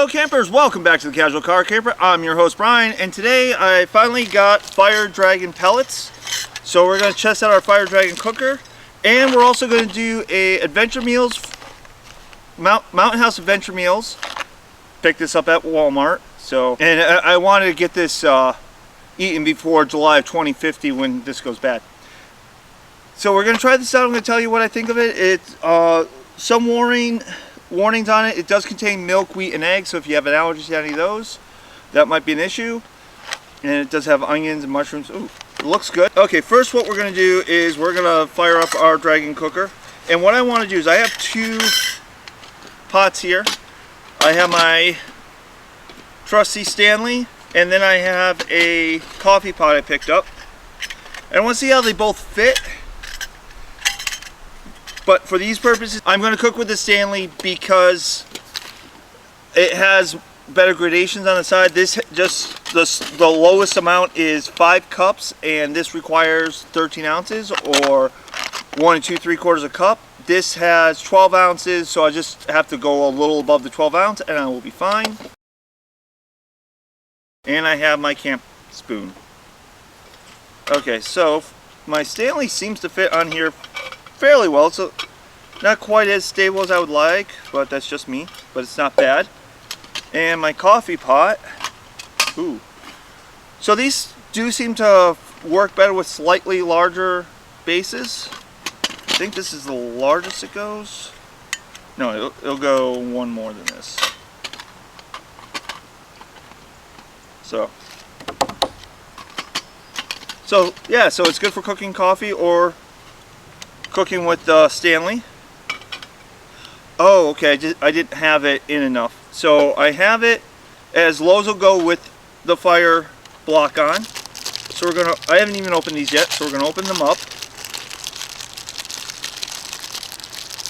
Hello campers, welcome back to the Casual Car Camper. I'm your host Brian, and today I finally got Fire Dragon pellets. So we're going to test out our Fire Dragon cooker, and we're also going to do a Adventure Meals, Mountain House Adventure Meals. Picked this up at Walmart. And I wanted to get this eaten before July of 2050 when this goes bad. So we're going to try this out. I'm going to tell you what I think of it. It's some warnings on it. It does contain milk, wheat, and eggs, so if you have an allergy to any of those, that might be an issue. And it does have onions and mushrooms. Ooh, it looks good. Okay, first what we're going to do is we're going to fire up our Dragon cooker. And what I want to do is I have two pots here. I have my trusty Stanley, and then I have a coffee pot I picked up. And I want to see how they both fit. But for these purposes, I'm going to cook with the Stanley because it has better gradations on the side. This just the lowest amount is 5 cups, and this requires 13 ounces or 1 2¾ cup. This has 12 ounces, so I just have to go a little above the 12 ounce and I will be fine. And I have my camp spoon. Okay, so my Stanley seems to fit on here fairly well. So not quite as stable as I would like, but that's just me, but it's not bad. And my coffee pot, ooh. So these do seem to work better with slightly larger bases. I think this is the largest it goes. No, it'll go one more than this. So yeah, so it's good for cooking coffee or cooking with Stanley. Oh, okay, I didn't have it in enough. So I have it as low as will go with the fire block on. So I haven't even opened these yet, so we're gonna open them up.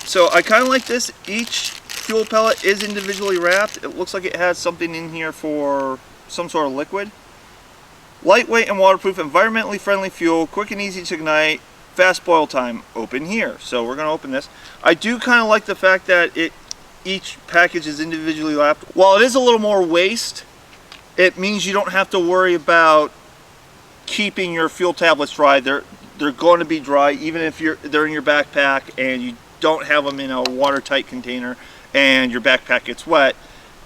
So I kind of like this. Each fuel pellet is individually wrapped. It looks like it has something in here for some sort of liquid. Lightweight and waterproof, environmentally friendly fuel, quick and easy to ignite, fast boil time. Open here. So we're going to open this. I do kind of like the fact that each package is individually wrapped. While it is a little more waste, it means you don't have to worry about keeping your fuel tablets dry. They're going to be dry even if they're in your backpack and you don't have them in a watertight container and your backpack gets wet.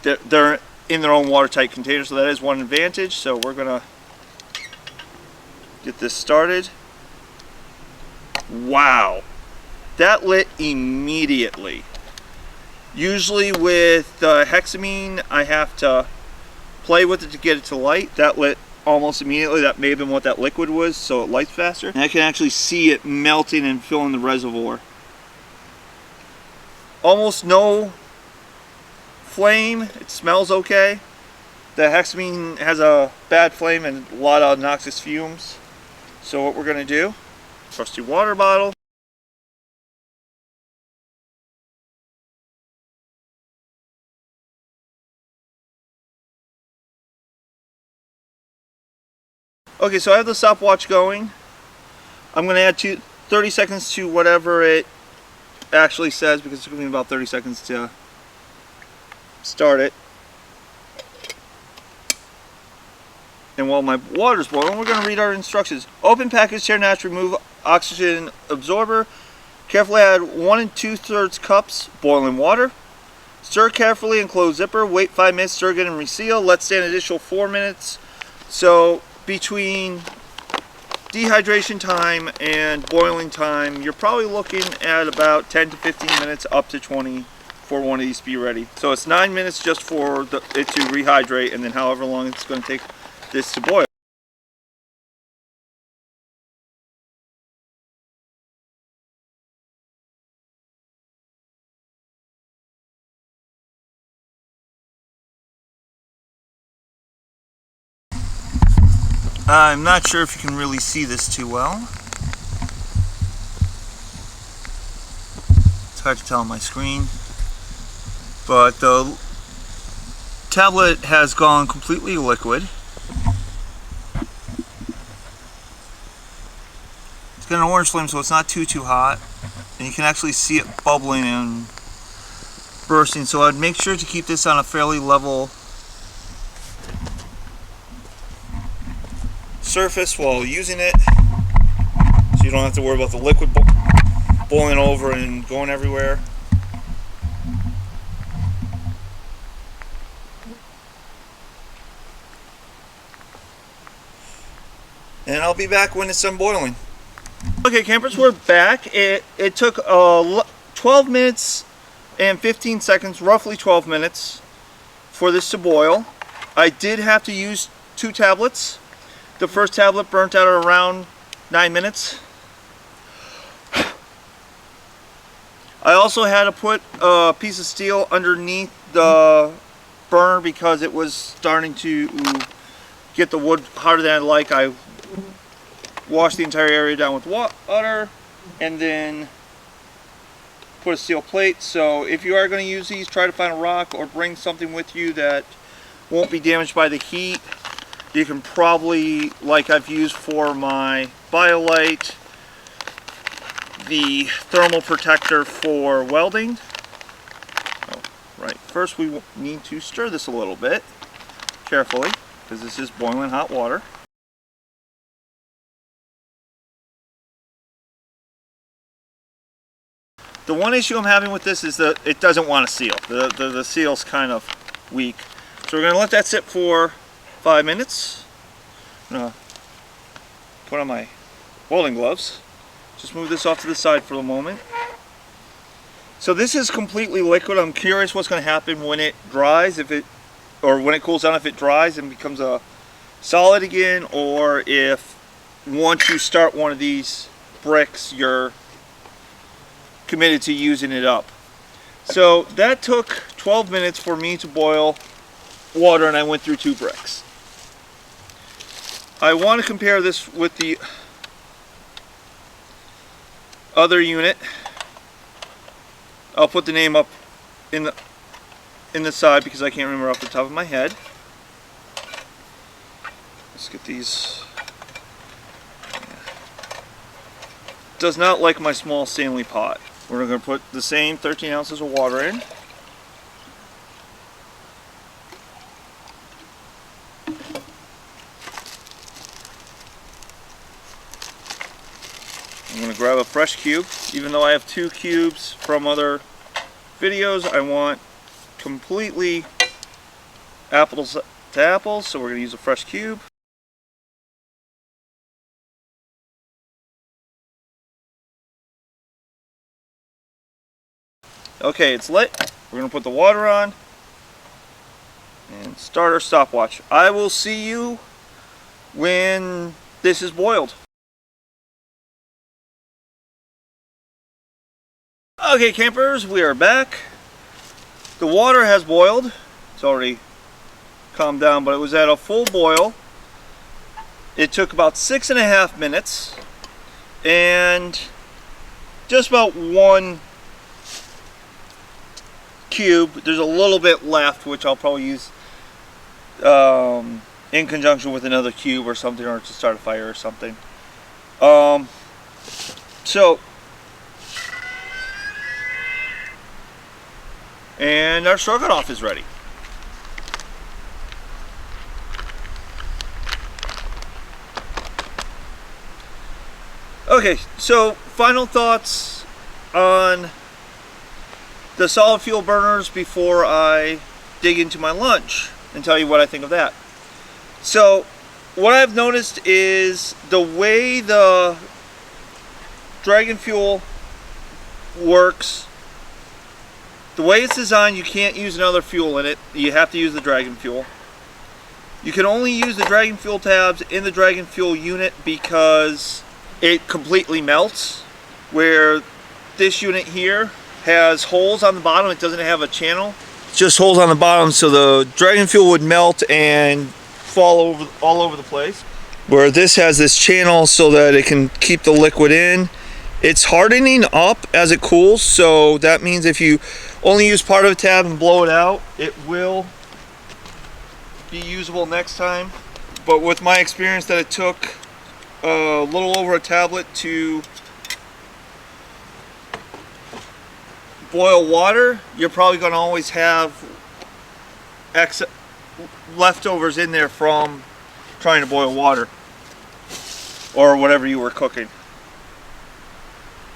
They're in their own watertight container, so that is one advantage. So we're going to get this started. Wow, that lit immediately. Usually with hexamine, I have to play with it to get it to light. That lit almost immediately. That may have been what that liquid was, so it lights faster. And I can actually see it melting and filling the reservoir. Almost no flame. It smells okay. The hexamine has a bad flame and a lot of noxious fumes. So what we're going to do, trusty water bottle. Okay, so I have the stopwatch going. I'm going to add 30 seconds to whatever it actually says because it took me about 30 seconds to start it. And while my water's boiling, we're going to read our instructions. Open package, tear notch, remove oxygen absorber. Carefully add 1 2/3 cups boiling water. Stir carefully and close zipper. Wait 5 minutes, stir again and reseal. Let stand an additional 4 minutes. So between dehydration time and boiling time, you're probably looking at about 10 to 15 minutes up to 20 for one of these to be ready. So it's 9 minutes just for it to rehydrate, and then however long it's going to take this to boil. I'm not sure if you can really see this too well. It's hard to tell on my screen, but the tablet has gone completely liquid. It's got an orange flame, so it's not too hot, and you can actually see it bubbling and bursting. So I'd make sure to keep this on a fairly level surface while using it, so you don't have to worry about the liquid boiling over and going everywhere. And I'll be back when it's done boiling. Okay, campers, we're back. It took 12 minutes and 15 seconds, roughly 12 minutes, for this to boil. I did have to use 2 tablets. The first tablet burnt out at around 9 minutes. I also had to put a piece of steel underneath the burner because it was starting to get the wood hotter than I'd like. I washed the entire area down with water and then put a steel plate. So if you are going to use these, try to find a rock or bring something with you that won't be damaged by the heat. You can probably, like I've used for my BioLite, the thermal protector for welding. Oh, right, first we need to stir this a little bit carefully because this is boiling hot water. The one issue I'm having with this is that it doesn't want to seal. The seal's kind of weak. So we're going to let that sit for 5 minutes. I'm going to put on my welding gloves. Just move this off to the side for a moment. So this is completely liquid. I'm curious what's going to happen when it dries, or when it cools down, if it dries and becomes a solid again, or if once you start one of these bricks, you're committed to using it up. So that took 12 minutes for me to boil water, and I went through 2 bricks. I want to compare this with the other unit. I'll put the name up in the side because I can't remember off the top of my head. Let's get these. Does not like my small Stanley pot. We're going to put the same 13 ounces of water in. I'm going to grab a fresh cube. Even though I have 2 cubes from other videos, I want completely apples to apples, so we're going to use a fresh cube. Okay, it's lit. We're going to put the water on and start our stopwatch. I will see you when this is boiled. Okay, campers, we are back. The water has boiled. It's already calmed down, but it was at a full boil. It took about 6.5 minutes, and just about 1 cube. There's a little bit left, which I'll probably use in conjunction with another cube or something, or to start a fire or something. And our stroganoff is ready. Okay, so final thoughts on the solid fuel burners before I dig into my lunch and tell you what I think of that. So what I've noticed is the way the Dragon fuel works, the way it's designed, you can't use another fuel in it. You have to use the Dragon fuel. You can only use the Dragon fuel tabs in the Dragon fuel unit because it completely melts, where this unit here has holes on the bottom. It doesn't have a channel, just holes on the bottom, so the Dragon fuel would melt and fall all over the place, where this has this channel so that it can keep the liquid in. It's hardening up as it cools, so that means if you only use part of a tab and blow it out, it will be usable next time. But with my experience that it took a little over a tablet to boil water, you're probably going to always have leftovers in there from trying to boil water or whatever you were cooking.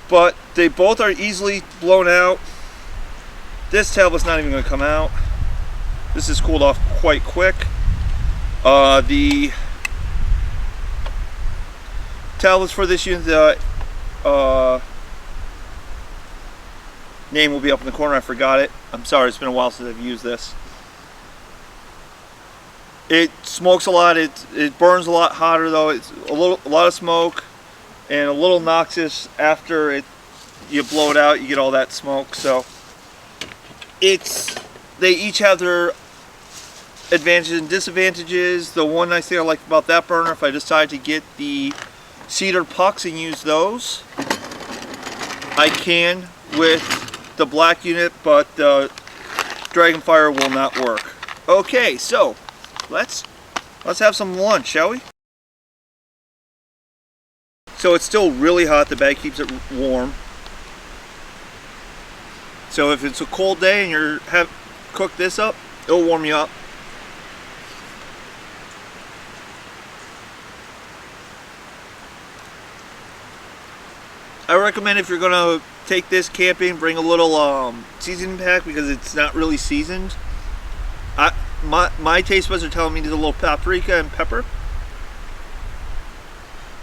But they both are easily blown out. This tablet's not even going to come out. This is cooled off quite quick. The tablets for this unit, the name will be up in the corner. I forgot it. I'm sorry, it's been a while since I've used this. It smokes a lot. It burns a lot hotter though. It's a lot of smoke and a little noxious after you blow it out. You get all that smoke. So they each have their advantages and disadvantages. The one nice thing I like about that burner, if I decide to get the cedar pucks and use those, I can with the black unit, but the Dragonfire will not work. Okay, so let's have some lunch, shall we? So it's still really hot. The bag keeps it warm. So if it's a cold day and you're cook this up, it'll warm you up. I recommend if you're gonna take this camping, bring a little seasoning pack because it's not really seasoned. My taste buds are telling me there's a little paprika and pepper.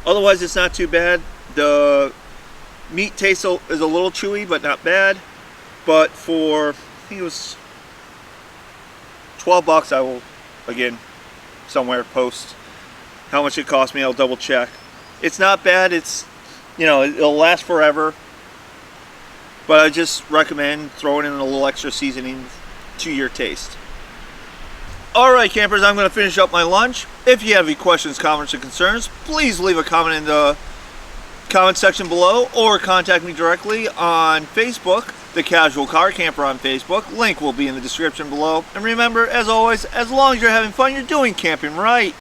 Otherwise, it's not too bad. The meat taste is a little chewy, but not bad. But for, I think it was 12 bucks, I will, again, somewhere post how much it cost me. I'll double check. It's not bad. It's, you know, it'll last forever. But I just recommend throwing in a little extra seasoning to your taste. Alright campers, I'm going to finish up my lunch. If you have any questions, comments, or concerns, please leave a comment in the comment section below or contact me directly on Facebook, The Casual Car Camper on Facebook. Link will be in the description below. And remember, as always, as long as you're having fun, you're doing camping right.